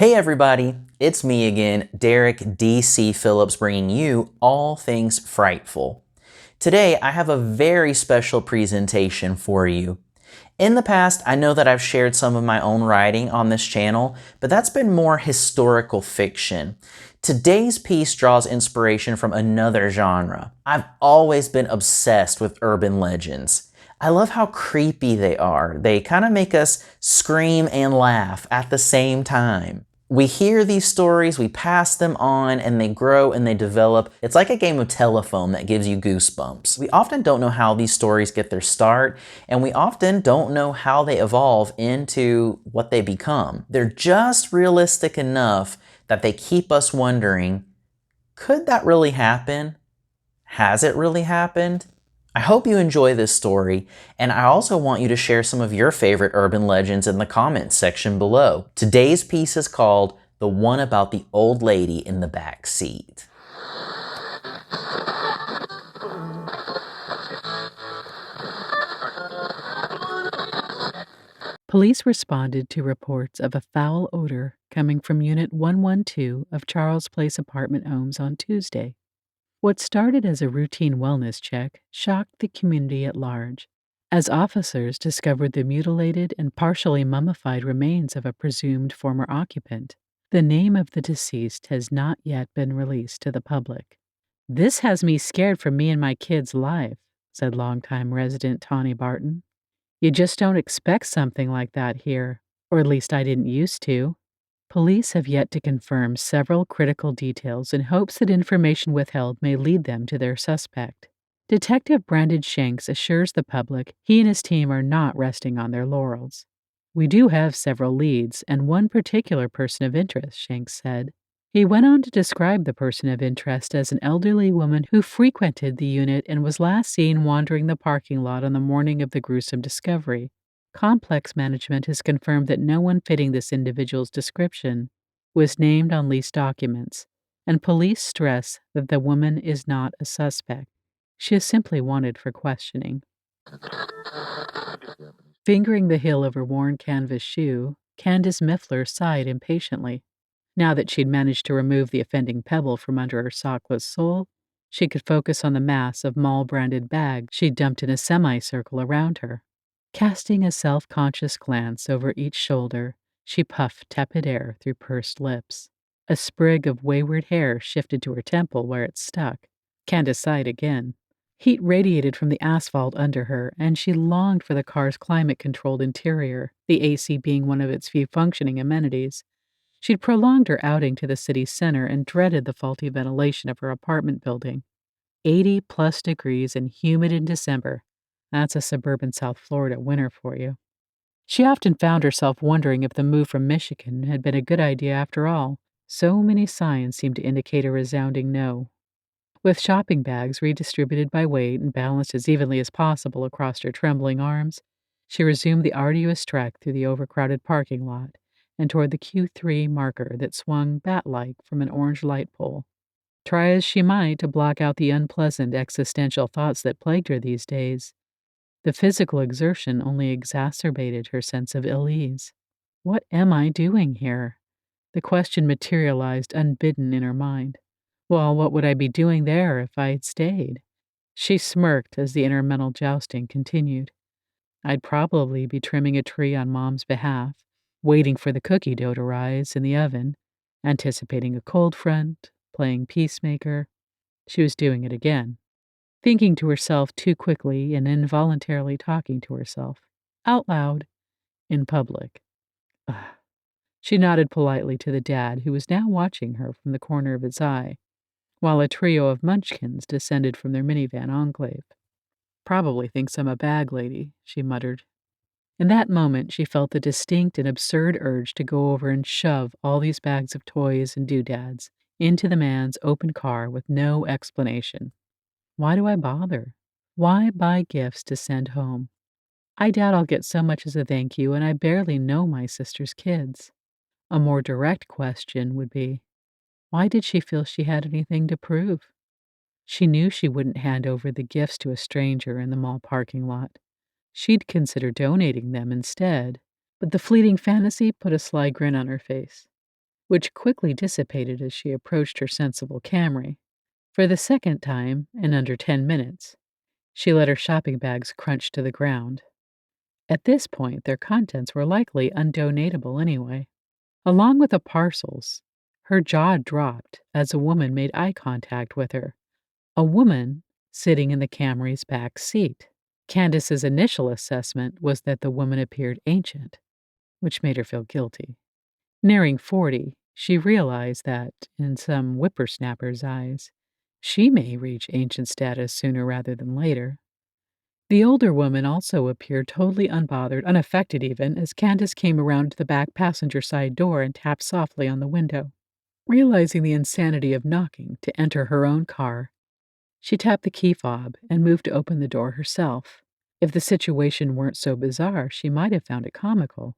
Hey everybody, it's me again, Derek D.C. Phillips, bringing you all things frightful. Today, I have a very special presentation for you. In the past, I know that I've shared some of my own writing on this channel, but that's been more historical fiction. Today's piece draws inspiration from another genre. I've always been obsessed with urban legends. I love how creepy they are. They kind of make us scream and laugh at the same time. We hear these stories, we pass them on, and they grow and they develop. It's like a game of telephone that gives you goosebumps. We often don't know how these stories get their start, and we often don't know how they evolve into what they become. They're just realistic enough that they keep us wondering, could that really happen? Has it really happened? I hope you enjoy this story, and I also want you to share some of your favorite urban legends in the comments section below. Today's piece is called The One About the Old Lady in the Back Seat. Police responded to reports of a foul odor coming from Unit 112 of Charles Place apartment homes on Tuesday. What started as a routine wellness check shocked the community at large, as officers discovered the mutilated and partially mummified remains of a presumed former occupant. The name of the deceased has not yet been released to the public. "This has me scared for me and my kids' life," said longtime resident Tawny Barton. "You just don't expect something like that here, or at least I didn't used to." Police have yet to confirm several critical details in hopes that information withheld may lead them to their suspect. Detective Brandon Shanks assures the public he and his team are not resting on their laurels. "We do have several leads, and one particular person of interest," Shanks said. He went on to describe the person of interest as an elderly woman who frequented the unit and was last seen wandering the parking lot on the morning of the gruesome discovery. Complex management has confirmed that no one fitting this individual's description was named on lease documents, and police stress that the woman is not a suspect. She is simply wanted for questioning. Fingering the heel of her worn canvas shoe, Candace Miffler sighed impatiently. Now that she'd managed to remove the offending pebble from under her sockless sole, she could focus on the mass of mall-branded bags she'd dumped in a semicircle around her. Casting a self-conscious glance over each shoulder, she puffed tepid air through pursed lips. A sprig of wayward hair shifted to her temple where it stuck. Candace sighed again. Heat radiated from the asphalt under her, and she longed for the car's climate-controlled interior, the AC being one of its few functioning amenities. She'd prolonged her outing to the city center and dreaded the faulty ventilation of her apartment building. 80-plus degrees and humid in December. That's a suburban South Florida winter for you. She often found herself wondering if the move from Michigan had been a good idea after all. So many signs seemed to indicate a resounding no. With shopping bags redistributed by weight and balanced as evenly as possible across her trembling arms, she resumed the arduous trek through the overcrowded parking lot and toward the Q3 marker that swung bat-like from an orange light pole. Try as she might to block out the unpleasant existential thoughts that plagued her these days, the physical exertion only exacerbated her sense of ill ease. What am I doing here? The question materialized unbidden in her mind. Well, what would I be doing there if I had stayed? She smirked as the inner mental jousting continued. I'd probably be trimming a tree on Mom's behalf, waiting for the cookie dough to rise in the oven, anticipating a cold front, playing peacemaker. She was doing it again, thinking to herself too quickly and involuntarily talking to herself, out loud, in public. Ugh. She nodded politely to the dad, who was now watching her from the corner of his eye, while a trio of munchkins descended from their minivan enclave. "Probably thinks I'm a bag lady," she muttered. In that moment, she felt the distinct and absurd urge to go over and shove all these bags of toys and doodads into the man's open car with no explanation. Why do I bother? Why buy gifts to send home? I doubt I'll get so much as a thank you, and I barely know my sister's kids. A more direct question would be, why did she feel she had anything to prove? She knew she wouldn't hand over the gifts to a stranger in the mall parking lot. She'd consider donating them instead, but the fleeting fantasy put a sly grin on her face. which quickly dissipated as she approached her sensible Camry. For the second time in under 10 minutes, she let her shopping bags crunch to the ground. At this point, their contents were likely undonatable anyway. Along with the parcels, her jaw dropped as a woman made eye contact with her. A woman sitting in the Camry's back seat. Candace's initial assessment was that the woman appeared ancient, which made her feel guilty. Nearing 40, she realized that, in some whippersnapper's eyes, she may reach ancient status sooner rather than later. The older woman also appeared totally unbothered, unaffected even, as Candace came around to the back passenger side door and tapped softly on the window. Realizing the insanity of knocking to enter her own car, she tapped the key fob and moved to open the door herself. If the situation weren't so bizarre, she might have found it comical.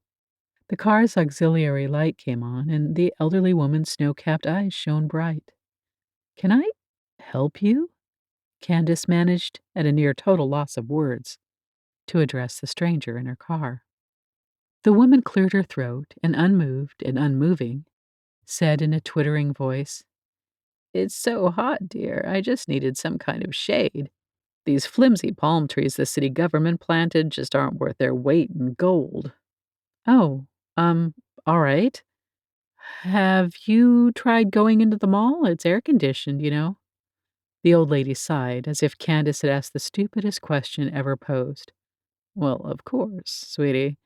The car's auxiliary light came on, and the elderly woman's snow-capped eyes shone bright. "Can I help you?" Candace managed, at a near total loss of words, to address the stranger in her car. The woman cleared her throat and, unmoved and unmoving, said in a twittering voice, "It's so hot, dear. I just needed some kind of shade. These flimsy palm trees the city government planted just aren't worth their weight in gold." "Oh, um, all right. Have you tried going into the mall? It's air conditioned, you know." The old lady sighed, as if Candace had asked the stupidest question ever posed. "Well, of course, sweetie.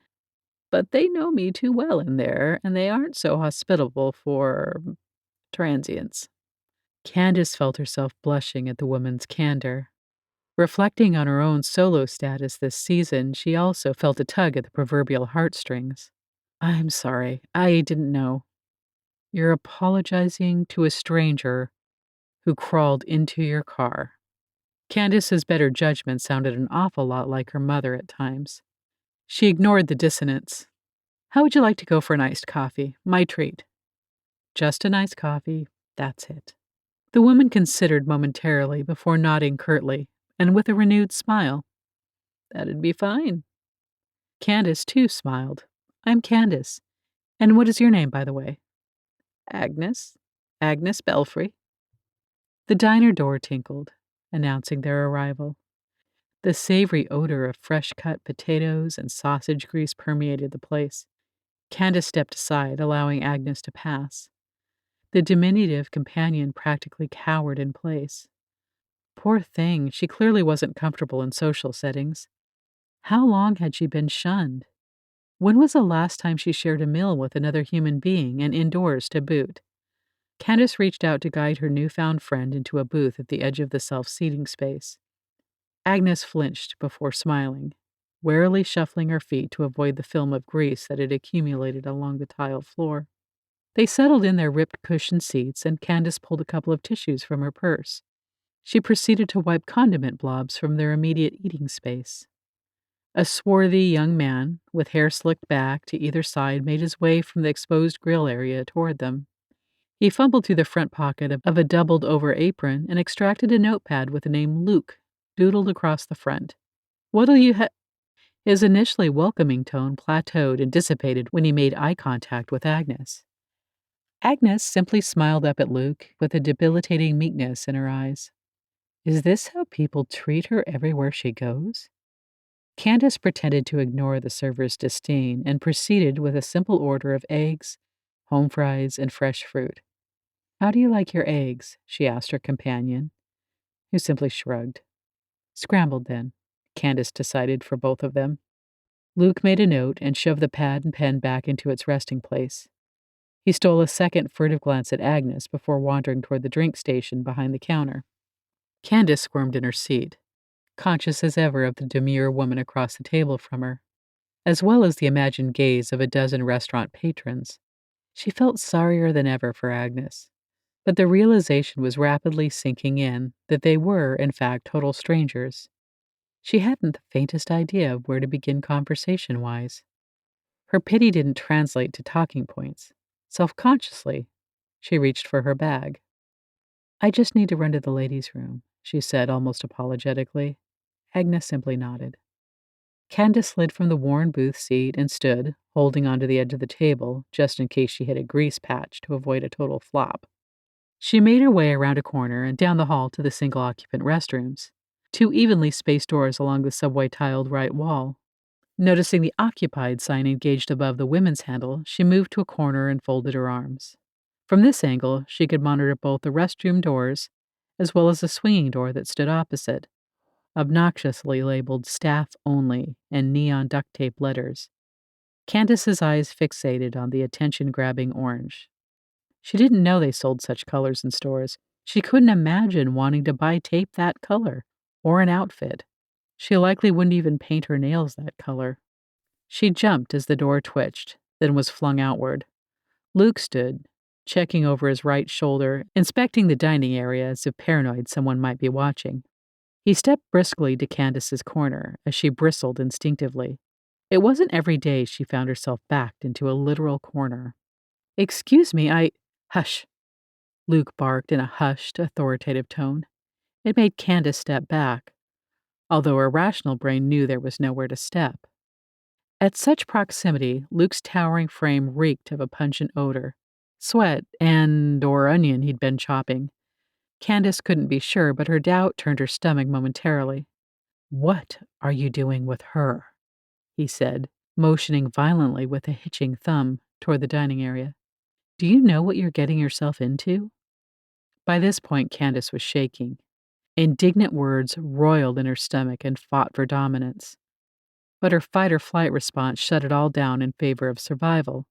But they know me too well in there, and they aren't so hospitable for transients." Candace felt herself blushing at the woman's candor. Reflecting on her own solo status this season, she also felt a tug at the proverbial heartstrings. "I'm sorry. I didn't know." "You're apologizing to a stranger who crawled into your car." Candace's better judgment sounded an awful lot like her mother at times. She ignored the dissonance. "How would you like to go for an iced coffee? My treat." "Just an iced coffee. That's it." The woman considered momentarily before nodding curtly, and with a renewed smile. "That'd be fine." Candace, too, smiled. "I'm Candace. And what is your name, by the way?" "Agnes. Agnes Belfry." The diner door tinkled, announcing their arrival. The savory odor of fresh-cut potatoes and sausage grease permeated the place. Candace stepped aside, allowing Agnes to pass. The diminutive companion practically cowered in place. Poor thing, she clearly wasn't comfortable in social settings. How long had she been shunned? When was the last time she shared a meal with another human being, and indoors to boot? Candace reached out to guide her newfound friend into a booth at the edge of the self-seating space. Agnes flinched before smiling, warily shuffling her feet to avoid the film of grease that had accumulated along the tile floor. They settled in their ripped cushioned seats, and Candace pulled a couple of tissues from her purse. She proceeded to wipe condiment blobs from their immediate eating space. A swarthy young man, with hair slicked back to either side, made his way from the exposed grill area toward them. He fumbled through the front pocket of a doubled-over apron and extracted a notepad with the name Luke doodled across the front. "What'll you ha—" His initially welcoming tone plateaued and dissipated when he made eye contact with Agnes. Agnes simply smiled up at Luke with a debilitating meekness in her eyes. Is this how people treat her everywhere she goes? Candace pretended to ignore the server's disdain and proceeded with a simple order of eggs, home fries, and fresh fruit. "How do you like your eggs?" she asked her companion, who simply shrugged. "Scrambled, then," Candace decided for both of them. Luke made a note and shoved the pad and pen back into its resting place. He stole a second furtive glance at Agnes before wandering toward the drink station behind the counter. Candace squirmed in her seat, conscious as ever of the demure woman across the table from her, as well as the imagined gaze of a dozen restaurant patrons. She felt sorrier than ever for Agnes, but the realization was rapidly sinking in that they were, in fact, total strangers. She hadn't the faintest idea of where to begin conversation-wise. Her pity didn't translate to talking points. Self-consciously, she reached for her bag. "I just need to run to the ladies' room," she said almost apologetically. Agnes simply nodded. Candace slid from the worn booth seat and stood, holding onto the edge of the table, just in case she hit a grease patch to avoid a total flop. She made her way around a corner and down the hall to the single occupant restrooms, two evenly spaced doors along the subway tiled right wall. Noticing the occupied sign engaged above the women's handle, she moved to a corner and folded her arms. From this angle, she could monitor both the restroom doors as well as the swinging door that stood opposite, obnoxiously labeled staff only and neon duct tape letters. Candace's eyes fixated on the attention grabbing orange. She didn't know they sold such colors in stores. She couldn't imagine wanting to buy tape that color, or an outfit. She likely wouldn't even paint her nails that color. She jumped as the door twitched, then was flung outward. Luke stood, checking over his right shoulder, inspecting the dining area as if paranoid someone might be watching. He stepped briskly to Candace's corner as she bristled instinctively. It wasn't every day she found herself backed into a literal corner. "Excuse me, Hush," Luke barked in a hushed, authoritative tone. It made Candace step back, although her rational brain knew there was nowhere to step. At such proximity, Luke's towering frame reeked of a pungent odor. Sweat or onion he'd been chopping. Candace couldn't be sure, but her doubt turned her stomach momentarily. "What are you doing with her?" he said, motioning violently with a hitching thumb toward the dining area. "Do you know what you're getting yourself into?" By this point, Candace was shaking. Indignant words roiled in her stomach and fought for dominance. But her fight or flight response shut it all down in favor of survival.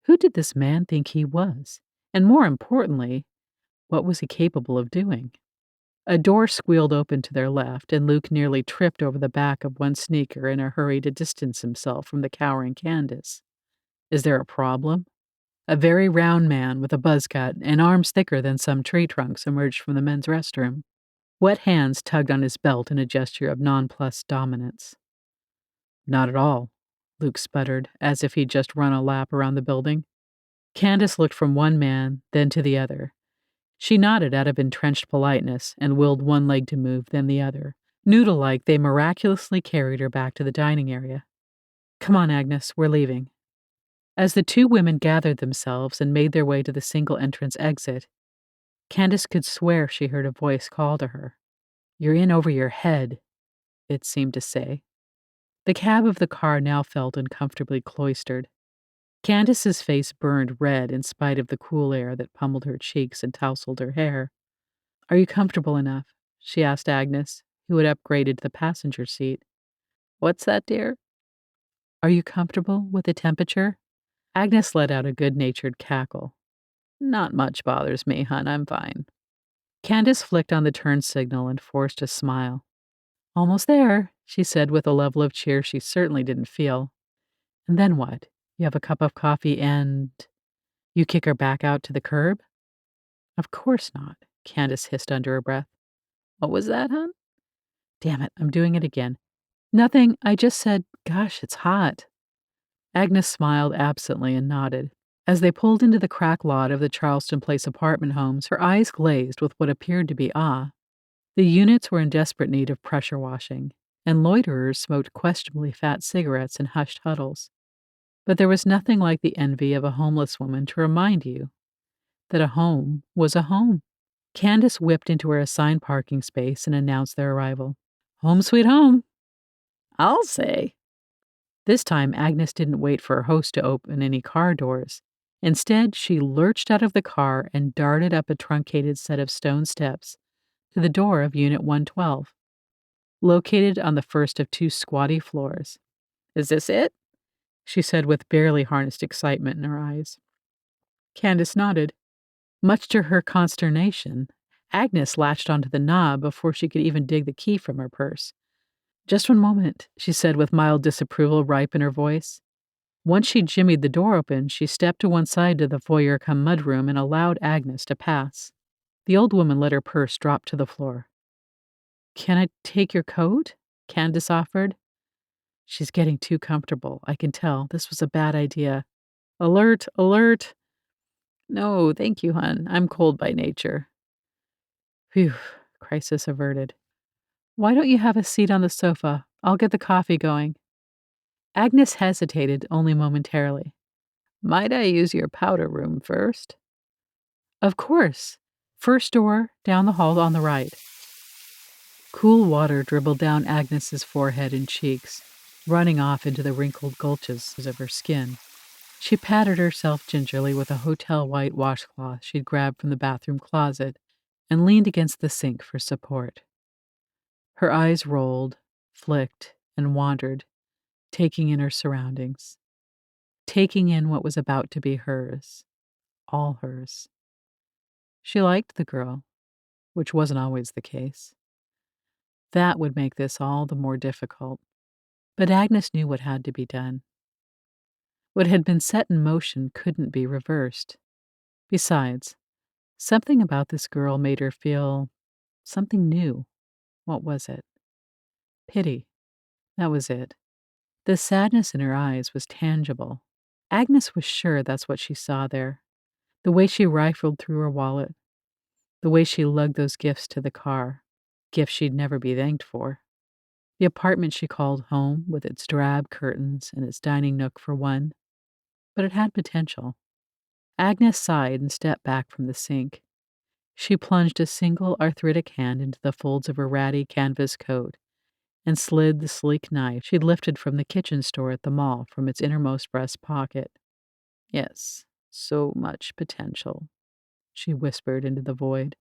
Who did this man think he was? And more importantly, what was he capable of doing? A door squealed open to their left, and Luke nearly tripped over the back of one sneaker in a hurry to distance himself from the cowering Candace. Is there a problem? A very round man with a buzz cut and arms thicker than some tree trunks emerged from the men's restroom. Wet hands tugged on his belt in a gesture of nonplussed dominance. "Not at all," Luke sputtered, as if he'd just run a lap around the building. Candace looked from one man, then to the other. She nodded out of entrenched politeness and willed one leg to move, then the other. Noodle-like, they miraculously carried her back to the dining area. "Come on, Agnes, we're leaving." As the two women gathered themselves and made their way to the single entrance exit, Candace could swear she heard a voice call to her. "You're in over your head," it seemed to say. The cab of the car now felt uncomfortably cloistered. Candace's face burned red in spite of the cool air that pummeled her cheeks and tousled her hair. "Are you comfortable enough?" she asked Agnes, who had upgraded to the passenger seat. "What's that, dear?" "Are you comfortable with the temperature?" Agnes let out a good-natured cackle. "Not much bothers me, hon. I'm fine." Candace flicked on the turn signal and forced a smile. "Almost there," she said with a level of cheer she certainly didn't feel. "And then what? You have a cup of coffee and you kick her back out to the curb?" "Of course not," Candace hissed under her breath. "What was that, hon?" "Damn it, I'm doing it again." "Nothing. I just said, gosh, it's hot." Agnes smiled absently and nodded. As they pulled into the crack lot of the Charleston Place apartment homes, her eyes glazed with what appeared to be awe. The units were in desperate need of pressure washing, and loiterers smoked questionably fat cigarettes in hushed huddles. But there was nothing like the envy of a homeless woman to remind you that a home was a home. Candace whipped into her assigned parking space and announced their arrival. "Home sweet home." "I'll say." This time, Agnes didn't wait for her host to open any car doors. Instead, she lurched out of the car and darted up a truncated set of stone steps to the door of Unit 112, located on the first of two squatty floors. "Is this it?" she said with barely harnessed excitement in her eyes. Candace nodded. Much to her consternation, Agnes latched onto the knob before she could even dig the key from her purse. "Just one moment," she said with mild disapproval ripe in her voice. Once she jimmied the door open, she stepped to one side to the foyer-cum-mudroom and allowed Agnes to pass. The old woman let her purse drop to the floor. "Can I take your coat?" Candace offered. "She's getting too comfortable, I can tell. This was a bad idea. Alert, alert." "No, thank you, hon. I'm cold by nature." Phew, crisis averted. "Why don't you have a seat on the sofa? I'll get the coffee going. Agnes hesitated only momentarily. Might I use your powder room first? Of course. First door, down the hall on the right. Cool water dribbled down Agnes's forehead and cheeks, running off into the wrinkled gulches of her skin. She patted herself gingerly with a hotel white washcloth she'd grabbed from the bathroom closet and leaned against the sink for support. Her eyes rolled, flicked, and wandered, taking in her surroundings, taking in what was about to be hers, all hers. She liked the girl, which wasn't always the case. That would make this all the more difficult. But Agnes knew what had to be done. What had been set in motion couldn't be reversed. Besides, something about this girl made her feel something new. What was it? Pity. That was it. The sadness in her eyes was tangible. Agnes was sure that's what she saw there. The way she rifled through her wallet, the way she lugged those gifts to the car, gifts she'd never be thanked for. The apartment she called home, with its drab curtains and its dining nook for one. But it had potential. Agnes sighed and stepped back from the sink. She plunged a single arthritic hand into the folds of her ratty canvas coat and slid the sleek knife she'd lifted from the kitchen store at the mall from its innermost breast pocket. Yes, so much potential, she whispered into the void.